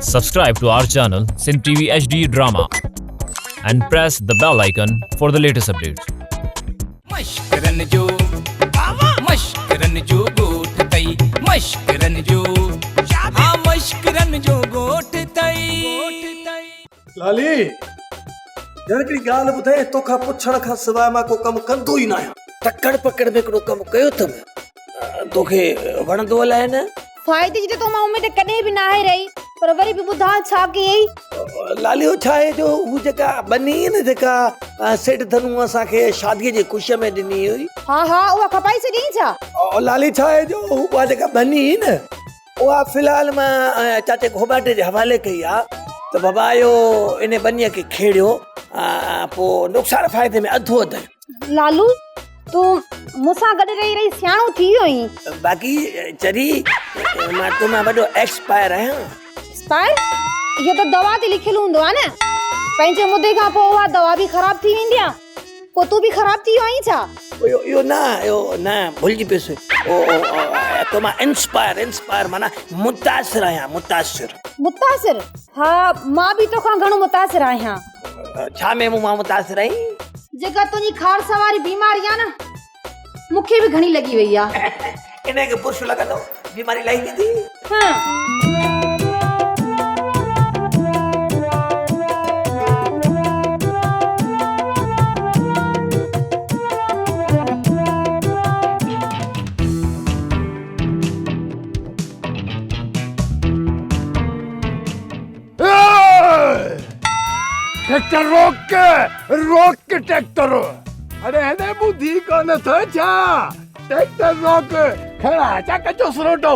Subscribe to our channel Sin TV HD Drama and press the bell icon for the latest updates. मश्करन जो मश्करन जो गोठ तई मश्करन जो हाँ मश्करन जो गोठ तई लाली यार हिकिड़ी ॻाल्हि ॿुधाए तोखां पुछण खां सवाइ मां को कमु कंदो ई न आहियां। टक्कड़ पकड़ में हिकिड़ो कमु कयो अथमि तोखे वणंदो अलाए न। फ़ाइदे जी त तो मां उम्मीद कॾहिं बि न आहे रही पर वरी बि ॿुधा छा कयई। लालियो छा आहे जो हू जेका बनी न जेका सेठ धनू असांखे शादीअ जी ख़ुशीअ में ॾिनी हुई। हाँ हाँ उहा खपाई सॼी छा। लाली छा आहे जो उहा जेका बनी न उहा फ़िलहाल मां चाचे घोबाटे जे हवाले कई आहे त बाबा इहो इन बनीअ खे खेड़ियो पोइ नुक़सान फ़ाइदे में अधो अधु। लालू तूं मूंसां गॾु रही रही सियाणो थी वियो आहीं। बाक़ी चरी मां तो मां वॾो एक्सपायर आहियां। एक्सपायर इहो त दवा ते लिखियलु हूंदो आहे न। पंहिंजे मुदे खां पोइ उहा दवा बि ख़राब थी वेंदी आहे पोइ तूं बि ख़राब थी वियो आहीं छा। इहो न भुलिजी पियुसि तो मां इंस्पायर माना मुतासिर आहियां। मुतासिर हा मां बि तोखां घणो मुतासिर आहियां। छा में मां मुतासिर आहीं जेका तुंहिंजी खारसा वारी बीमारी आहे न मूंखे बि घणी लॻी वई आहे। इनखे पुरुष लॻंदो बीमारी लही वेंदी। ट्रैक्टर रोक के ट्रैक्टर। अरे हेने बुद्धि कोन थो छा ट्रैक्टर रोक खड़ा छा कचो सरोटो।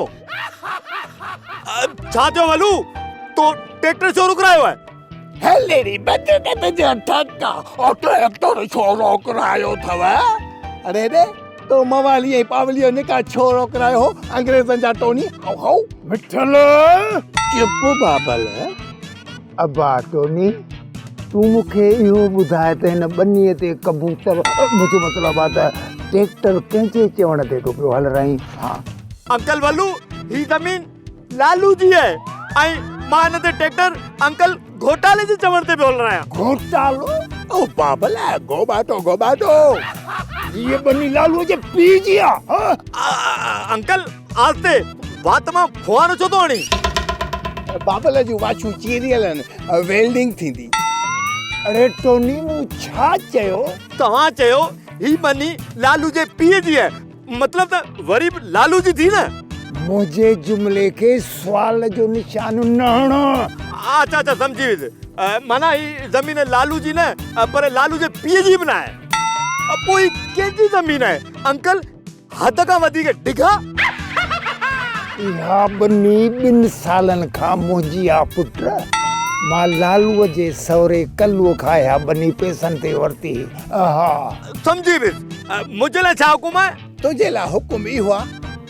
छा थियो वलू तो ट्रैक्टर छो रुक रहा है। हेलेरी बच्चे के तुझे ठक्का और ट्रैक्टर छो रोक रहा थव। अरे रे तो मवाली पावलियो ने का छो रोक रहा हो अंग्रेजन जा टोनी हाउ मिठल चुप बाबल। अबा टोनी तू मुखे इहो ॿुधाए त हिन बनीअ ते कबूतर मुंहिंजो मतिलबु आहे त ट्रैक्टर कंहिंजे चवण ते तो पियो हल रही। हाँ अंकल वलू ही जमीन लालू जी है आई मां न ते ट्रैक्टर अंकल घोटाले जी चवण ते बोल रहा है। घोटालो ओ बाबल गोबाटो ये बनी लालू जे पी जिया। अंकल आज ते बात मां खोआनो छो तो आणी बाबल जी वाचू चीरियल वेल्डिंग थींदी। अरे टोनी मु छा चयो तव्हां चयो ही बनी लालू जे पीए जी है मतलब त वरी लालू जी थी न। मुझे जुमले के सवाल जो निशान न हणो। अच्छा समझी वियुसि माना ही जमीन लालू जी न पर लालू जे पीए जी बि न आहे। पोइ कंहिंजी ज़मीन आहे अंकल हद खां वधीक डिघा। इहा बनी 2 सालनि खां मुंहिंजी आहे पुट। मां लालूअ जे सवरे कल्लूअ खाया बनी पैसनि ते वरती। समझी वियुसि मुंहिंजे लाइ छा हुकुम आहे। तुंहिंजे लाइ हुकुम इहो आहे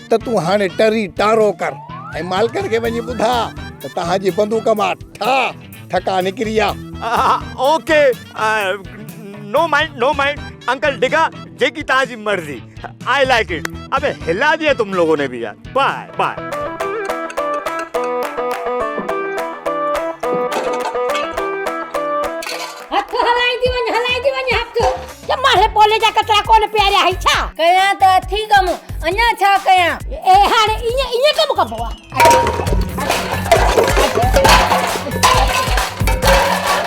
त तूं हाणे टरी टारो कर ऐं मालकनि खे वञी ॿुधा त तव्हांजी बंदूक मां ठका निकिरी आहे। ओके नो माइंड अंकल डिगा जेकी ताजी मर्जी आई लाइक इट। अबे हिला दिया तुम लोगों ने भी यार। बाय हलाई दी वञ हथ के मारे पोले जा कतरा कोन प्यारे है छा कया त थी कम अन्या छा कया ए हाने इने कम कबो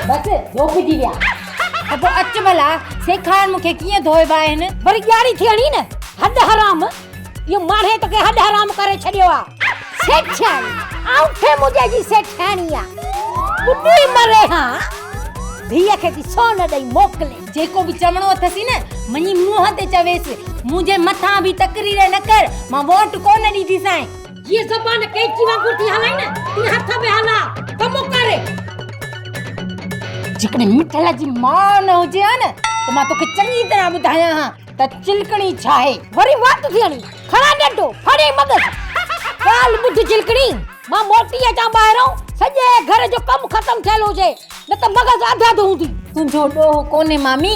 बस धोख दी विया। अब अच भला सेखार मुखे किए धोइबा आहिन वरी ॻाड़ी थियणी न। हद हराम यो मारे तो के हद हराम करे छडियो आ। सेठानी आउठे मुझे जी सेठानी आ बुढ़ी मरे। हां धीअ खे थी सोन ॾेई मोकिले जेको बि चवणो अथसी न मनी मुंहं ते चवेसि मुंहिंजे मथां बि तकरीर न कर मां वोट कोन ॾींदीसांइ। ये ज़बान कैची वांगुरु थी हलाई न ती हथ में हला कमु करे। जिकड़े मिठल जी मां न हुजे न त मां तोखे चङी तरह ॿुधायां हां त चिलकणी छा आहे। वरी वात थियणी खड़ा डंडो फड़े मगज काल बुध चिलकणी मां मोटी अचां ॿाहिरों सॼे घर जो कमु ख़तम थियल हुजे न त मगज आधा हूंदी। तुंहिंजो ॾोह कोन्हे मामी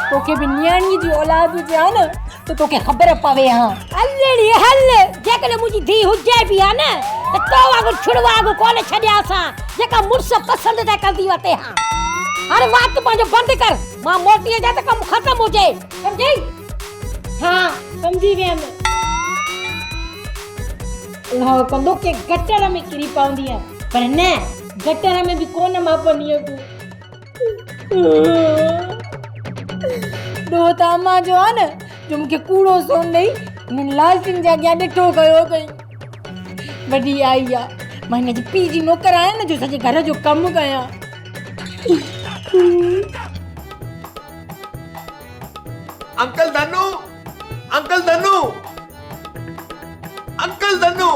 तोखे बि नियाणीअ जी औलाद हुजे हा न तो तोखे ख़बर पवे हां हलड़ी हल जेकॾहिं मुंहिंजी धीउ हुजे बि आहे न त तो वांगुरु छुड़वागु कोन छॾियासां जेका मुड़ुस पसंदि त कंदी वते हां हाणे वात पंहिंजो बंदि कर मां मोटी अचां त कमु ख़तमु हुजे सम्झी हाँ समझी वियमि इहो कंदो के गटर में किरी पवंदी आहे पर न गटर में बि कोन मापंदी तूं दो तामा जो आहे न जो मूंखे कूड़ो सोन ॾेई हिननि लालचिन जे अॻियां ॾिठो कयो कई वॾी आई आहे मां हिन जी पीउ जी नौकर आहियां न जो सॼे घर जो कमु कयां अंकल धनु अंकल धनु अंकल धनु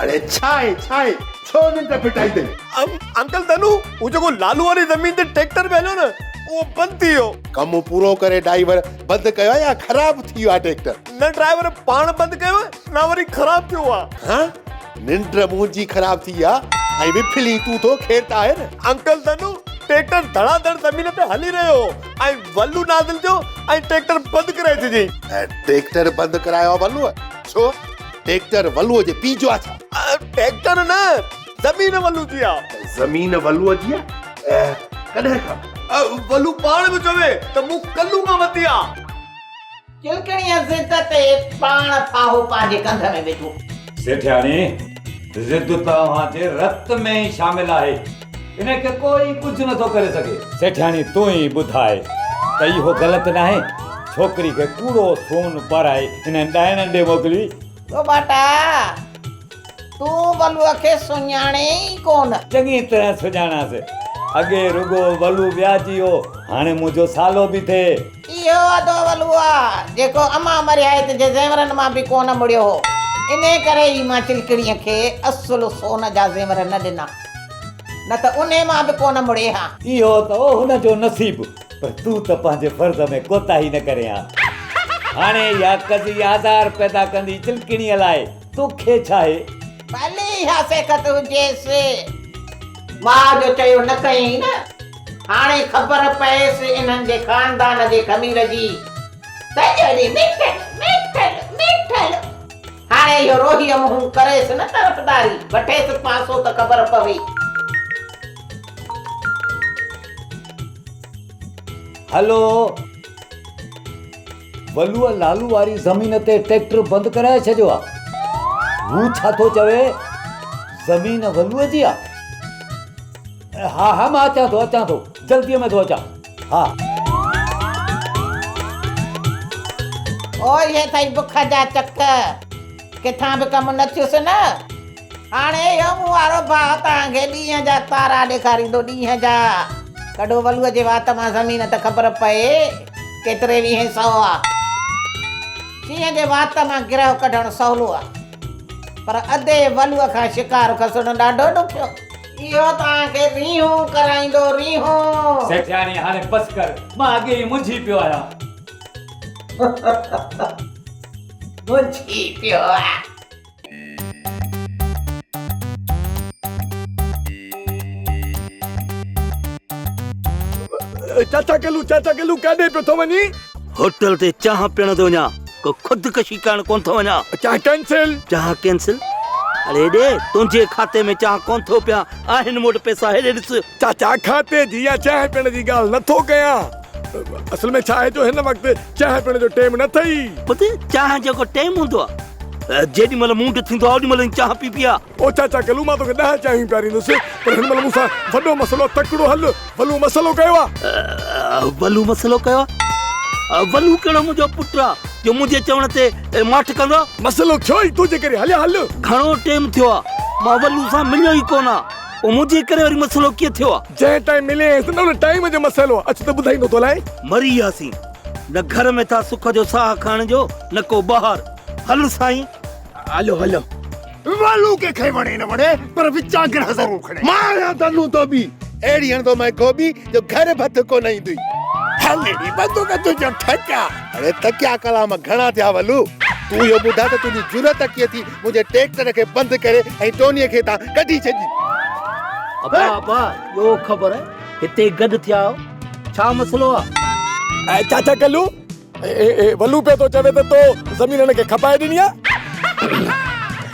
अरे छाए छाए छो मिनट पिटाई दे अंकल धनु वो जो लालू वाली जमीन ते ट्रैक्टर भेजो न वो बंद थी वियो कम पूरो करे ड्राइवर बंद कयो या खराब थी वियो ट्रैक्टर न ड्राइवर पाण बंद कयो ना वरी खराब थियो आहे हां निंड मुंजी खराब थी आ आई विफली तू तो खेत आहे न अंकल धनु ट्रैक्टर धड़ाधड़ जमीन पे हली रहियो ऐं वल्लू नाज़िल जो ऐं ट्रैक्टर बंद कराए छॾी ट्रैक्टर बंद करायो वल्लू छो ट्रैक्टर वल्लू जे पी जो अच्छा ट्रैक्टर न जमीन वल्लू जी आहे जमीन वल्लू जी आहे कॾहिं खां वल्लू पाण बि चवे त मूं कल्लू खां वती आहे चिलकणीअ ज़िद ते पाण फाहो पंहिंजे कंध में विधो सेठियाणी ज़िद तव्हांजे रत में ई शामिल आहे इनखे कोई कुझु नथो करे सघे सेठियाणी तूं ई ॿुधाए त इहो ग़लति नाहे छोकिरी खे कूड़ो सोन पाराए हिन ॾाइण ॾे मोकिली तो बाटा तूं वलूअ खे सुञाणे ई कोन चङी तरह सुञाणासीं अॻे रुगो वलू वियाजी हो हाणे मुंहिंजो सालो बि थिए इहो अदो वलू आहे जेको अमा मरिया आहे तुंहिंजे ज़ेवरनि मां बि कोन मुड़ियो हो इन करे ई मां चिलकड़ीअ खे असुलु सोन जा ज़ेवर न ॾिना न त उन मां बि कोन मुड़े हा इहो त हुनजो नसीब पर तूं त पंहिंजे फर्ज़ में कोताही न करे हा हाणे इहा कज़ी आज़ार पैदा कंदी चिलकड़ीअ लाइ तोखे छा आहे भली इहा सेखत हुजेसि मां जो चयो न कयई न हाणे ख़बर पएसि इन्हनि जे ख़ानदान जे ख़मीर जी सॼो ॾींहुं मिठल हाणे इहो रोहीअ मुंहुं करेसि न तरफ़दारी वठेसि पासो त ख़बर पवे हलो वलूअ लालू वारी ज़मीन ते ट्रैक्टर बंदि कराए छॾियो आहे हू छा थो चवे ज़मीन वलूअ जी आहे हा हा मां अचां थो जल्दीअ में थो अचां हा ओ ये थई बुख जा चक किथां बि कमु न थियुसि न हाणे इहो मूं वारो भाउ तव्हांखे ॾींहं जा तारा ॾेखारींदो ॾींहं जा कॾो वलूअ जे वात मां ज़मीन त ख़बर पए केतिरे वीहें सौ आहे शींहं जे वात मां गिरह कढणु सवलो आहे पर अधे वलूअ खां शिकार खसणु ॾाढो ॾुखियो इहो तव्हांखे रीहूं कराईंदो रीहूं सेठियाणी हाणे बस कर मां अॻे ई मुंझी पियो आहियां मुंझी पियो आहे चाचा केलू काॾे पियो थो वञी होटल ते चाह पीअण थो वञा को खुदकशी करण कोन थो वञा चाह कैंसिल चाह कैंसिल अरे ॾे तुंहिंजे खाते में चाह कोन थो पिया आहिनि मूं वटि पैसा हेॾे ॾिस चाचा खाते जी या चाह पीअण जी ॻाल्हि नथो कयां असल में छा आहे जो हिन वक़्तु चाह पीअण जो टाइम न अथई पुट चाह जेको टाइम हूंदो आहे जेॾी महिल मूड थींदो आहे ओॾी महिल चाह पी पिया ओ चाचा केलू मां तोखे 10 चाहूं पियारींदुसि पर हिन महिल मूंसां वॾो मसलो तकिड़ो हल वलू मसलो कयो आहे वलू मसलो कयो आहे वलू कहिड़ो मुंहिंजो पुटु आहे जो मुंहिंजे चवण ते माठ कंदो मसलो थियो ई तुंहिंजे करे हलिया हल घणो टाइम थियो आहे मां वलू सां मिलियो ई कोन आहे पोइ मुंहिंजे करे वरी मसलो कीअं थियो आहे जंहिं टाइम मिले न उन टाइम जो मसलो अच त ॿुधाईंदो तो लाइ मरी वियासीं न घर में था सुख जो साह खणण जो न को ॿाहिरि हल साईं हलो हलो वलू के खे वणे न वणे पर विचा ग्रह ज़रूर खणे मां तन्नू तो बि एड़ी हणदो मैं गोभी जो घर भत को नहीं दुई हलेड़ी बंदूक तुझो ठक्या अरे तकिया कलाम घणा थिया वलू तू यो ॿुधा त तुंहिंजी जुरत कीअं थी मुंहिंजे ट्रैक्टर खे बंदि करे ऐं टोनीअ खे तां कढी छॾी अबा अबा यो ख़बर आहे हिते गॾु थिया छा मसलो आहे चाचा कलू वल्लू पे तो चवे तो ज़मीन हिनखे खपाए ॾिनी आहे।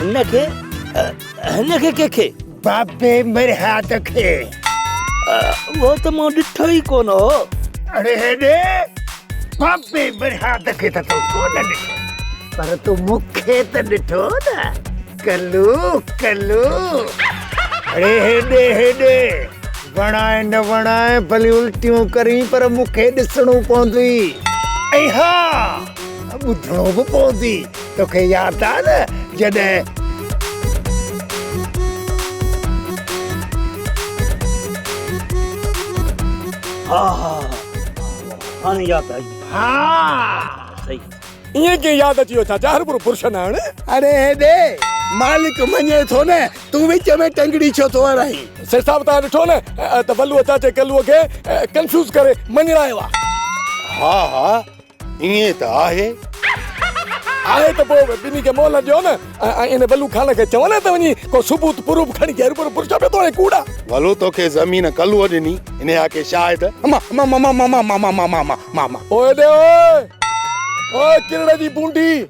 हिनखे कंहिंखे? बाबे मेरे हाथ खे। वो त मां ॾिठो ई कोन हो। अरे हेॾे बाबे मेरे हाथ खे त तो कोन ॾिठो, पर तू मूंखे त ॾिठो न कल्लू कल्लू। अरे हेॾे वणाए न वणाए भली उल्टियूं करी पर मूंखे ॾिसणो पवंदी ऐं हा ॿुधणो बि पवंदी। तोखे यादि आहे न जॾहिं हाणे यादि आई। हाँ सही। ईअं कीअं यादि अची वियो? छा चारपुर पुरुष न हाणे? अरे हेॾे मालिक मञे थो न, तूं विच में टंगड़ी छो थो हणाई? सेठ साहिब तव्हां ॾिठो न त वल्लू चाचे कल्लूअ खे कंफ्यूज़ करे मञरायो आहे। हा ईअं त आहे त पोइ ॿिन्ही खे मोहलत ॾियो न ऐं इन वल्लू ख़ान खे चवनि त वञी को सबूत प्रूफ खणी के हर पुरुष पे तो कूड़ा। वल्लू तोखे ज़मीन कल्लूअ ॾिनी, इन आके शायद ओए दे ओए किरड़े जी बूंडी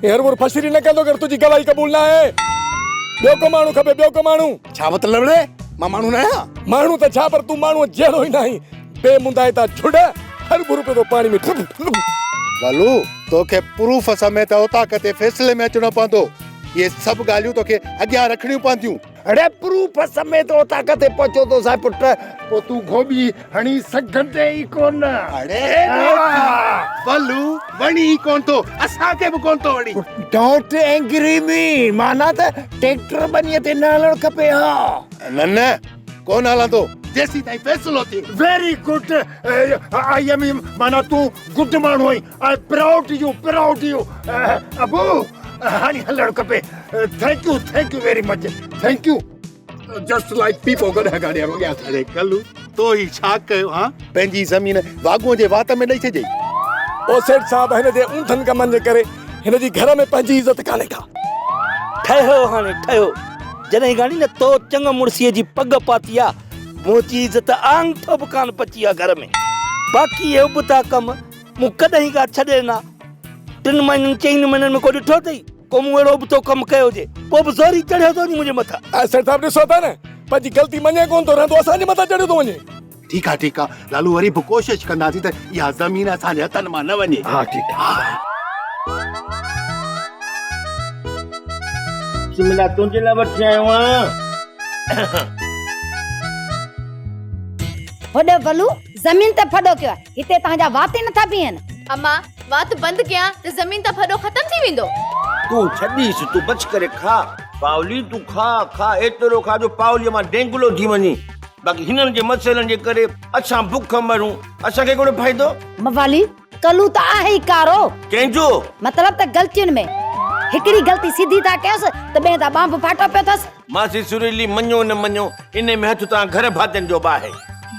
हर पुर फसरी न कंदो कर तुझी गवाही कबूल ना है। ॿियो को माण्हू खपे, ॿियो को माण्हू। छा मतिलब रे? मां माण्हू न आहियां। माण्हू त छा पर तूं माण्हू जहिड़ो ई नाही। बेमुंदाए था झुड़ हर पुर पे तो पानी में वल्लू तोखे प्रूफ समेत औताक ते फैसले में अचणो पवंदो। ये सभु ॻाल्हियूं तोखे अॻियां रखणियूं पवंदियूं। अरे प्रूफ समेत औताक ते पहुचो तो साहिब पुट, पोइ तूं गोभी हणी सघंदे ई कोन। अरे वल्लू वणी कोन थो, असांखे बि कोन थो वणी। डोंट एंग्री मी, माना त ट्रैक्टर बनीअ ते न हलणु खपे। हा न कोन हलंदो जेसी ताईं फैसलो थिए। वेरी गुड, आई एम माना तूं गुड माण्हू आहीं। आई प्राउड यू अबू हाणे हलणु खपे। Thank you very much, thank you. Just like people गॾु गाॾिया रोॻिया थड़े कल्लू तो ही छा कयो? हा पंहिंजी ज़मीन वागूअ जे वात में ॾेई छॾियई। ओ सेठ साहब हिन जे ऊंठनि कमनि जे करे हिन जी घर में पंहिंजी इज़त कान्हे का। ठहियो हाणे ठहियो। जॾहिं गाणी न तो चङ मुड़सीअ जी पग पाती आ, मुंहिंजी इज़त आंगठो बि कान पची आहे घर में। बाक़ी इहे उबता कम मूं कॾहिं का छॾे न। 3 महीननि 4 महीननि में को ॾिठो अथई को मूं अहिड़ो उबतो कमु कयो हुजे? पोइ बि ज़ोरी चढ़ियो थो मुंहिंजे मथां। सेठ साहब ॾिसो था न पंहिंजी ग़लती मञे कोन थो रहंदो, असांजे मथां चढ़ियो थो वञे। ठीकु आहे लालू, वरी बि कोशिशि कंदासीं त इहा ज़मीन असांजे हथनि मां न वञे। हा ठीकु आहे। शिमला तुंहिंजे लाइ वठी आयो आहियां। होॾे वल्लू ज़मीन ते फॾो कयो आहे, हिते तव्हांजा वात ई नथा बीहनि। अम्मा वात बंदि कयां त ज़मीन ते फॾो ख़तम थी वेंदो। तूं छॾीस, तूं बच करे खा पावली, तूं खा एतिरो खा जो पावलीअ मां डेंगुलो थी वञे। बाक़ी हिननि जे मसइलनि जे करे असां बुख मरूं, असांखे कोन फ़ाइदो। मवाली कल्लू त आहे ई कारो। कंहिंजो मतलब त ग़लतियुनि में हिकिड़ी ग़लती सीधी था कयोसि त ॿिए दा बांब फाटो पियो अथसि। मासी सुरीली मञो न मञो इन में हथ तव्हां घर भातियुनि जो बि आहे।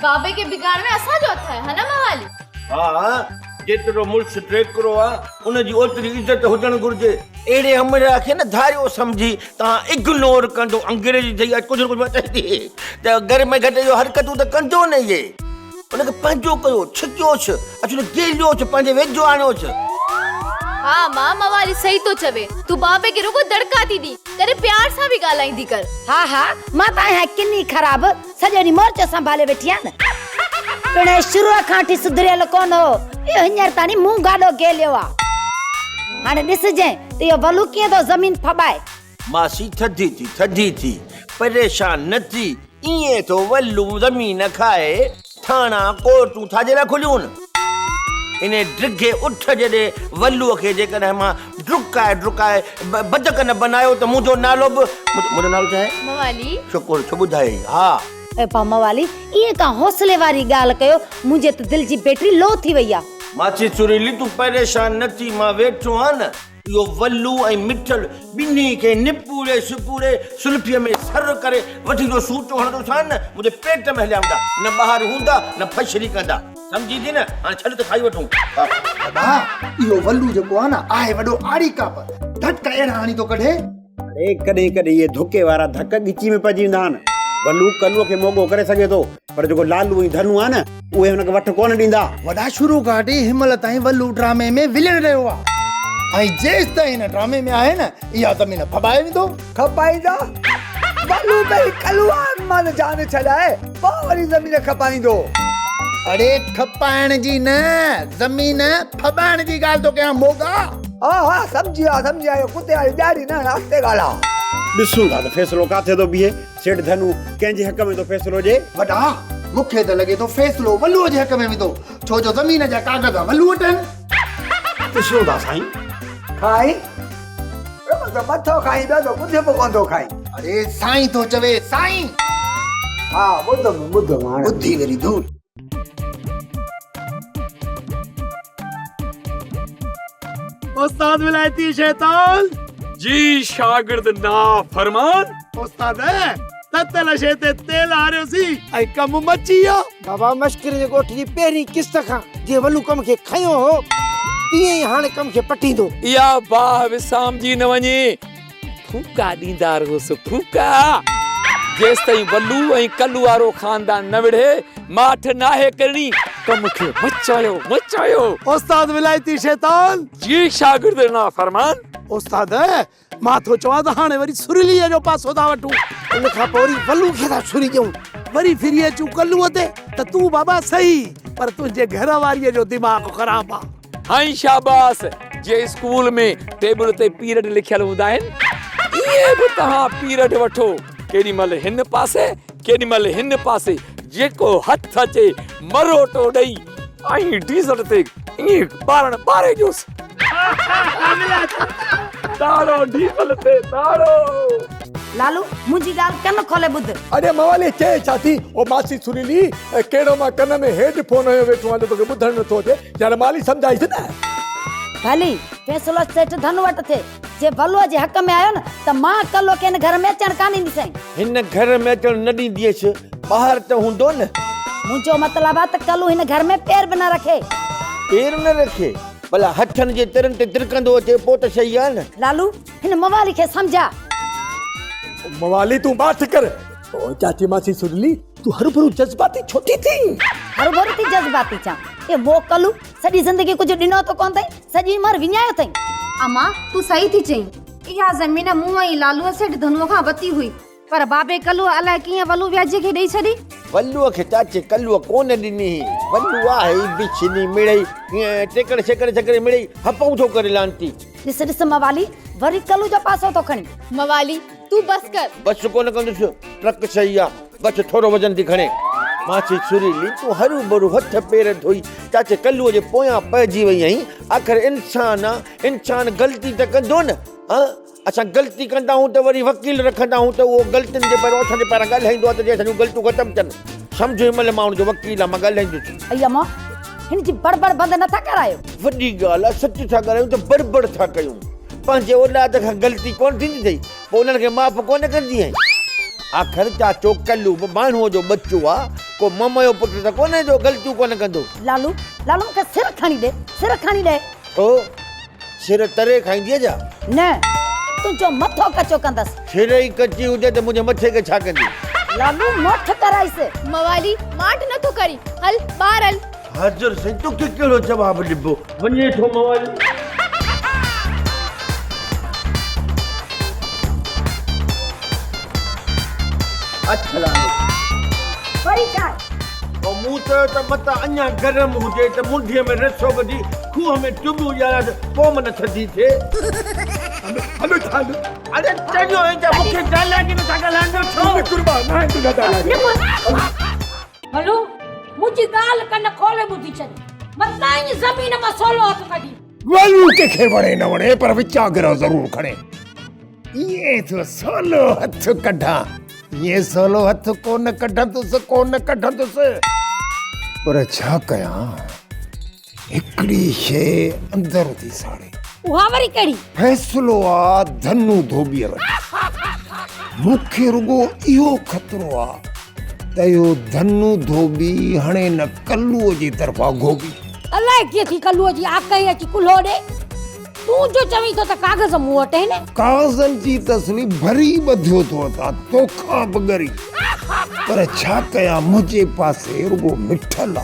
बाबे के बिगाड़ में असांजो हथ है न मवाली? हा जेतिरो मुड़ुस टेकरो आहे उनजी ओतिरी इज़त हुजणु घुरिजे। अहिड़े हमरा खे न धारियो सम्झी तव्हां इग्नोर कंदो। अंग्रेजी जई कुझु न कुझु चई त घर में घटि इहो हरकतूं त कंदो न। इहे उनखे पंहिंजो कयो, छिकियोसि, अचो गेलियोसि, पंहिंजे वेझो आणियोसि। हाँ मां मवाली सही तो चवे। तू बाबे के रुगो दड़का थी दी करे प्यार सां भी ॻाल्हाईंदी कर। हा मां त आहियां किनी ख़राब, सॼो ॾींहुं मोर्च संभाले वेठी आहियां न। पिण शुरूअ खां वठी सुधरियल कोन हो, इहो हींअर ताणी मूं गाॾो गेलियो आहे। हाणे ॾिसजांइ त इहो वल्लू कीअं थो ज़मीन फॿाए। मासी थधी थी परेशान न थी। ईअं थो वल्लू ज़मीन खाए, थाणा कोर्टूं छाजे लाइ खुलियूं न। इन ड्रिघे उठ जॾहिं वल्लूअ खे जेकॾहिं मां ड्रुकाए बदक न बनायो त मुंहिंजो नालो बि मुंहिंजो नालो छा आहे? मवाली। शुकुर छो ॿुधाई। हा मवाली ईअं का हौसले वारी ॻाल्हि कयो, मुंहिंजे त दिलि जी बैटरी लो थी वई आहे। मासी सुरीली तूं परेशान न थी, मां वेठो आहियां न। इहो वल्लू ऐं मिठल ॿिन्ही खे निपूड़े सुपूड़े सुल्फीअ में सर करे वठी जो सूचो हणंदो छा न मुंहिंजे पेट में हलिया हूंदा, न ॿाहिरि हूंदा न फशरी कंदा। सम्झी थी न? हाणे छॾ त खाई वठूं। इहो वल्लू जेको आहे न आहे वॾो आड़ी काप, धक अहिड़ा हणी थो कढे। कॾहिं कॾहिं इहे धोखे वारा धक ॻिची में पइजी वेंदा आहिनि। वल्लू कल्लूअ खे मोगो करे सघे थो पर जेको लालू ऐं धनू आहे न उहे हुनखे वठ कोन ॾींदा। वॾा शुरू खां वठी हिनमहिल ताईं वल्लू ड्रामे में विलन रहियो आहे ऐं जेसि ताईं हिन ड्रामे में आहे न इहा ज़मीन फबाए वेंदो। खपाईंदा वल्लू भाई कलुआन मान जान छॾाए पोइ वरी ज़मीन खपाईंदो। अरे खपाइण जी न ज़मीन फबाइण जी ॻाल्हि थो कयां मोगा। हाँ समझी आयो कुत्ते वारी ॾाढी न आस्ते ॻाल्हि आहे। ॾिसूं था त फैसलो किथे थो बीहे। सेठ धनू कंहिंजे हक़ में थो फैसलो ॾे? वॾा मूंखे त लॻे थो फैसलो वल्लूअ जे हक़ में वेंदो छो जो ज़मीन जा कागज़ वल्लू वटि आहिनि। ॾिसूं था साईं। खाई मथो खाई ॿियो त कुझु बि कोन थो खाई। अरे साईं थो चवे साईं। हा ॿुधो हाणे बुद्धि वेरी दूर। उस्ताद विलायती शैतान जी शागिर्द ना फरमान। उस्ताद ततल शे ते तेल हारियोसी ऐं कम मची वियो। बाबा मश्किर जे ॻोठ जी पहिरीं किस्त खां जीअं वल्लू कम खे खयो हो तीअं ई हाणे कम खे पटींदो। इहा बाह विसाम जी न वञे फूका ॾींदा रहोसि फूका जेसि ताईं वल्लू ऐं कल्लू वारो खानदान न विढ़े माठ नाहे करणी कम खे मचायो। उस्ताद विलायती शैतान जी शागिर्द ना फरमान। उस्ताद मां थो चवां त हाणे वरी सुरीलीअ जो पासो था वठूं उन खां पोइ वरी वल्लू खे था छुरी ॾियूं वरी फिरी अचूं कल्लूअ ते त तूं बाबा सही पर तुंहिंजे घर वारीअ जो दिमाग़ ख़राब आहे। हाय शाबाश जे स्कूल में टेबल ते पीरियड लिखियल हूंदा आहिनि इहे बि तव्हां पीरियड वठो केॾी महिल हिन पासे केॾी महिल हिन पासे जेको हथ अचे मरोटो ॾेई ऐं डीज़ल ते ईअं ॿारे ॾियोसि ताड़ो डीज़ल ते ताड़ो। लालू मुंहिंजी ॻाल्हि कन खोले ॿुध। अरे मवाली चए छा थी ओ मासी सुरीली कहिड़ो मां कन में हेडफोन हयो वेठो आहियां तोखे ॿुधण नथो अचे यार माली सम्झाइसि न। भली फैसलो सेठ धन वटि थिए जे वल्लूअ जे हक़ में आयो न त मां कल्लो के हिन घर में अचण कान ॾींदीसांइ। हिन घर में अचण न ॾींदीअसि ॿाहिरि त हूंदो न। मुंहिंजो मतिलबु आहे त कल्लू हिन घर में पेर बि न रखे। पेर न रखे भला हथनि जे तिरनि ते तिरकंदो अचे पोइ त सही आहे न। लालू हिन मवाली खे सम्झा। मवाली तूं बात कर। ओ चाची मासी सुरीली तू हर भरू जज्बाती छोटी थी। हर भरू थी जज्बाती चा ए वो कल्लू सॼी ज़िंदगी कुझु ॾिनो त कोन अथई सॼी उमिरि विञायो अथई। अमा तू सही थी चई इहा ज़मीन मूं ऐं लालूअ सेठ धनुअ खां वती हुई पर बाबे कल्लू अलाए कीअं वल्लू व्याजे खे ॾेई छॾी। वल्लूअ खे चाचे कल्लूअ कोन ॾिनी वल्लू आहे बिछनी मिड़ई टेकड़ छकड़े मिड़ई हपऊं थो करे लांती। ॾिस मवाली वरी कल्लू जो पासो थो खणी। मवाली तू बस कर। बस कोन कंदुसि ट्रक सही आहे बस थोरो वजन थी खणे। मासी सुरीली तूं हरू भरू हथ पेर धोई चाचे कल्लूअ जे पोयां पइजी वई आहीं। आख़िर इंसान आहे इंसान ग़लती त कंदो न। हाँ असां ग़लती कंदा आहियूं त वरी वकील रखंदा आहियूं त उहो ग़लतियुनि जे पहिरियों असांजे पारां ॻाल्हाईंदो आहे त जे असांजूं ग़लतियूं ख़तमु थियनि। सम्झो हिन महिल माण्हू जो वकील आहे मां ॻाल्हाईंदुसि। अయ్యా मां हिन जी बड़बड़ बंदि नथा करायो। वॾी ॻाल्हि आहे सच था ॻाल्हायूं त बड़बड़ था कयूं। पंहिंजे औलाद खां ग़लती कोन थींदी अथई पोइ उन्हनि खे माफ़ कोन कंदी आहीं। आख़िर चाचो कल्लू बि माण्हूअ जो बच्चो आहे को मम जो पुटु त कोन्हे जो ग़लतियूं कोन कंदो। लालू मूंखे सिर खणी ॾे। ओ सिर तरे खाईंदीअ छा? न तुंहिंजो मथो कचो कंदसि। सिर ई कची हुजे त मुंहिंजे मथे खे छा कंदी? लालू मोठ कराइसि। मवाली माठ नथो करी हल ॿाहिरि हल। हाज़िर साईं तोखे कहिड़ो जवाबु ॾिबो वञे थो मवाली। वरी छा? मूं चयो त मतां अञा गरम हुजे त मुंडीअ में रसो विझी खूह में टुॿियूं ॼाणा पोइ मन थधी थिए। हलो अरे चङो आहे त मूंखे ॻाल्हाए नथा ॻाल्हाईंदो छो? कुर्बान न तुंहिंजा हलो मुंहिंजी ॻाल्हि कन खोले ॿुधी छॾ मतां ई ज़मीन मां सोलो हथ कढी। वल्लू कंहिंखे वणे न वणे पर विचागरो ज़रूर खणे। ये तो सोलो हथ कढा ये सोलो हथ कोन कढंदुसि पर छा कयां हिकिड़ी शइ अंदर थी साड़े। उहा वरी कहिड़ी? फैसलो आ धनु धोबीअ वटि। मूंखे रुगो इहो ख़तरो आ त इहो धनु धोबी हाणे न कल्लूअ जी तरफ़ां घोबी। अलाए कीअं थी कल्लूअ जी आकई अची कुल्हो ॾे। तूं जो चवीं थो त कागज़ मूं वटि आहिनि। कागज़नि जी तस्वीर भरी ॿधियो थो अथां तोखां बग़ैर। पर छा कया मुझे पासे रुगो मिठल आ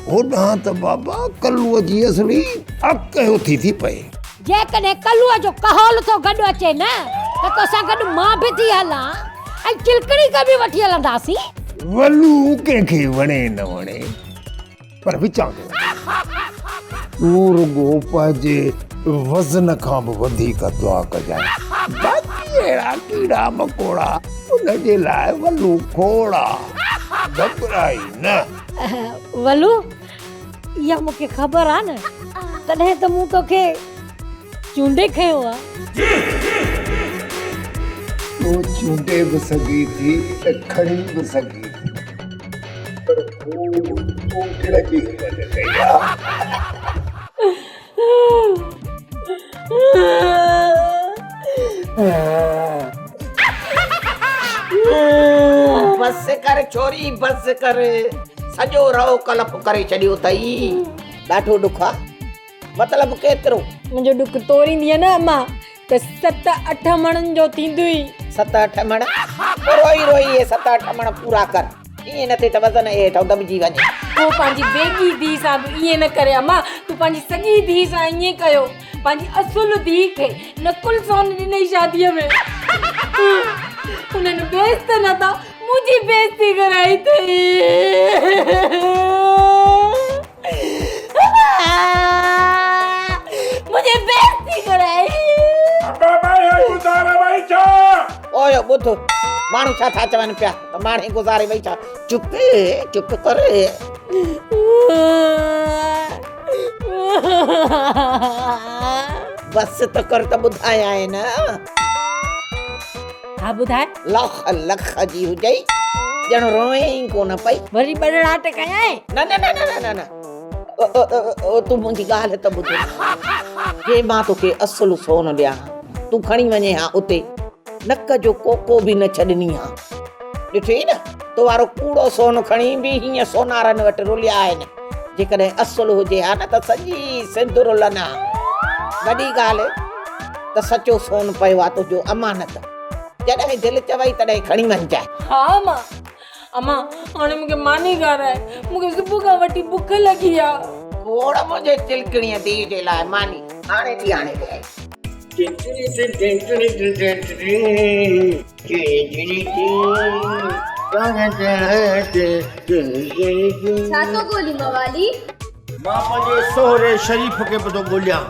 होॾां त बाबा कल्लूअ जी असली अक थी पए। जेकॾहिं कलूअ जो कहोल थो गॾु अचे न त तोसां गॾु मां बि थी हलां ऐं चिलकड़ी खे बि वठी हलंदासीं। वलू कंहिंखे वणे न वणे पर विचां तूं रुगो पंहिंजे वज़न खां बि वधीक दुआ कजांइ। बाक़ी अहिड़ा कीड़ा मकोड़ा उनजे लाइ वलू खोड़ा घबराई न। वलू इहा मूंखे ख़बर आहे न, तॾहिं त मूं तोखे चूंडे खयो आहे। तूं चूंडे बि सघी थी त खणी बि सघी थी, पर तूं टिड़की वञ कया। बस कर छोरी बस कर, सॼो रहो कलप करे छॾियो अथई। ॾाढो ॾुख आहे, मतिलबु केतिरो? मुंहिंजो ॾुख तोरींदीअ न अम्मा त 7-8 मणनि जो थींदुई। 7-8 मण? रोई रोई ये 7-8 मण पूरा कर, ईअं न थिए त वज़न हेठि दॿिजी वञे। तूं पंहिंजी बेगी धीउ सां बि ईअं न करे अम्मा, तूं पंहिंजी सॻी धीउ सां ईअं कयो। पंहिंजी असुल धीउ खे नकुल सोन ॾिनई शादीअ में, उन्हनि बेइज़्ती न था मुंहिंजी बेइज़्ती कराई अथई। मुझे बेइज्जती कराई। ओयो ॿुध, माण्हू छा था चवनि पिया त माणे गुज़ारे वई छा? चुप कर। बस त कर त ॿुधाया आहे न। हा ॿुधाए। लख जी हुजई, ॼण रोए ई कोन पई। वरी बड़ाट कयां? न तूं मुंहिंजी ॻाल्हि त ॿुध। जे मां तोखे असुल सोन ॾियां, तूं खणी वञे हा उते, नक जो कोको बि न छॾनी हा। ॾिठी न, तो वारो कूड़ो सोन खणी बि हीअं सोनारनि वटि रुलिया आहिनि। जेकॾहिं असुल हुजे हा न त सॼी सिंध रुलन हा। वॾी ॻाल्हि त सचो सोन पियो आहे तुंहिंजो अमानत। जॾहिं दिलि चवई तॾहिं खणी वञजांइ। हा मां अम्मा, हाणे मूंखे मानी खाराए, मूंखे सुबुह खां वठी बुख लॻी आहे। खोड़ मुंहिंजे चिलकणीअ धीउ जे लाइ मानी हाणे थी आणे ॾे। छा तो ॻोल्ही मवाली? मां पंहिंजे सोहरे शरीफ़ खे पियो ॻोल्हियां।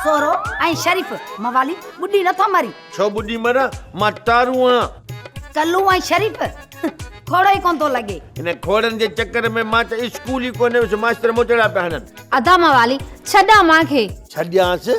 सोरो ऐं शरीफ़ मवाली ॿुॾी नथो मरी। छो ॿुॾी मरा? मां तारू आहियां। कल्लू ऐं शरीफ़ खोड़ो ई कोन थो लॻे। इन खोड़नि जे चक्कर में मां त स्कूल ई कोन्हे वियुसि, मास्टर मोचड़ा पिया हलनि। अदा मवाली छॾा मांखे। छॾियांसि?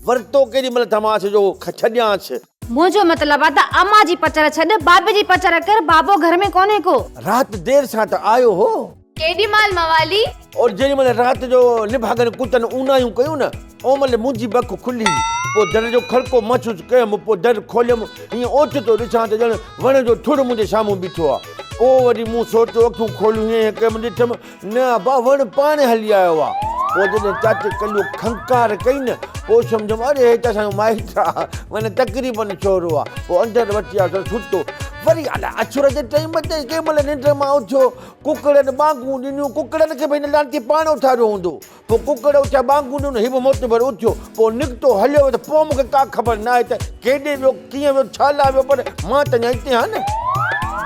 वरितो केॾी महिल थमास जो छॾियांसि? मुंहिंजो मतिलबु आहे त अम्मा जी पचर छॾ, बाबे जी पचर कर। बाबो घर में कोन्हे को। राति देर सां त आयो हो। केॾी महिल मवाली? और जेॾी महिल राति जो निभागनि कुतनि ऊनायूं कयूं न, ओ महिल मुंहिंजी बख खुली। पोइ दर जो खड़को महसूसु कयुमि, पोइ दर खोलियमि, हीअं ओचितो ॾिसां त ॼण वण जो ठुर मुंहिंजे साम्हूं बीठो आहे। पोइ वरी मूं सोचियो, अखियूं खोलियूं, हीअं कयुमि, ॾिठमि न बा वण पाणे हली आयो आहे। पोइ जॾहिं चाचे कल्लू खंकार कई न, पोइ सम्झमि अरे हे त असांजो माइट आहे, माना तक़रीबन छोरो आहे। पोइ अंदरि वठी आयो सुतो। वरी अलाए अछुर जे टाइम ते कंहिं महिल निंड मां उथियो, कुकड़नि बांगूं ॾिनियूं। कुकड़नि खे भई लांती पाण उथारियो हूंदो। पोइ कुकड़ उथिया, बांगूं ॾिनो, ही बि मोट भर उथियो। पोइ निकितो हलियो, त पोइ मूंखे का ख़बर न आहे त केॾे वियो, कीअं वियो, छा लाइ वियो, पर मां त अञा हिते आहियां न।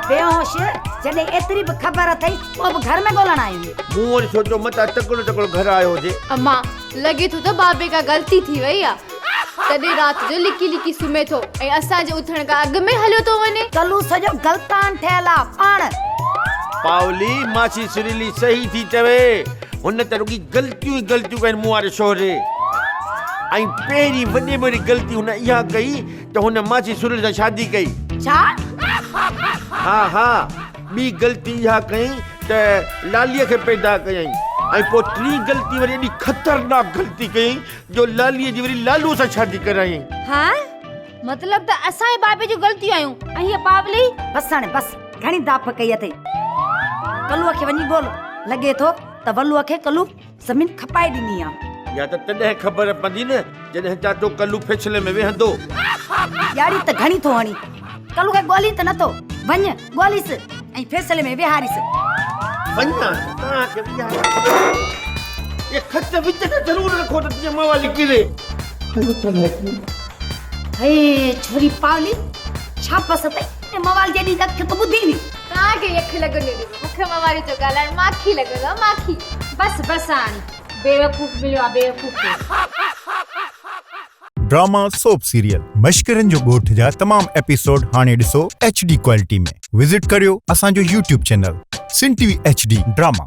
बेहोश, जॾहिं एतिरी बि ख़बर अथई, पोइ बि घर में ॻोल्हण आयूं। मूं वरी सोचियो मता तकिड़ो घर आयो हुजे। अम्मा लॻे थो त बाबे खां ग़लती थी वई आहे, तॾहिं राति जो लिकी लिकी सुम्हे थो ऐं असांजे उथण खां अॻु में हलियो थो वञे। कल्लू सॼो गलतान ठहियल आहे पाण। पावली मासी सुरीली सही थी चवे, हुन त रुॻी ग़लतियूं ई ग़लतियूं कनि मूं वारे शोहरे। ऐं पहिरीं वॾे में वॾी ग़लती हुन इहा कई त हुन मासी सुरील सां शादी कई। छा? हा ॿी ग़लती इहा कई त लालीअ खे पैदा कयईं। ऐं पोइ टी ग़लती वरी एॾी ख़तरनाक ग़लती कयईं जो लालीअ जी वरी लालूअ सां शादी करायईं। हा मतलब त असांजे बाबे जी ग़लतियूं आहियूं ऐं हीअ पावली। बस हाणे बस, घणी दाप कई अथई। कल्लूअ खे वञी ॻोल्ह, लॻे थो त वल्लूअ खे कल्लू ज़मीन खपाए ॾिनी आहे। या त तॾहिं ख़बर पवंदी न जॾहिं चाचो कल्लू फैसले में वेहंदो। यारी त घणी थो हणी, कल्लू खे ॻोल्ही त नथो वञ ॻोल्हीस ऐं फैसले में विहारीस वञा तव्हांखे ये खत विच में ज़रूर रखो त जीअं मवाली किरे हे छोरी पावली छा पस अथई मवाल जॾहिं अख त ॿुधी हुई तव्हांखे यख लॻो ॾिनो मूंखे मवाली जो ॻाल्हाइण माखी लॻो माखी बस हाणे बेवकूफ़ मिलियो आहे बेवकूफ़ ड्रामा सोप सीरियल मश्करन जो ॻोठ जा तमाम एपिसोड हाणे ॾिसो HD क्वालिटी में विजिट करियो असांजो YouTube चैनल सिन TV HD ड्रामा।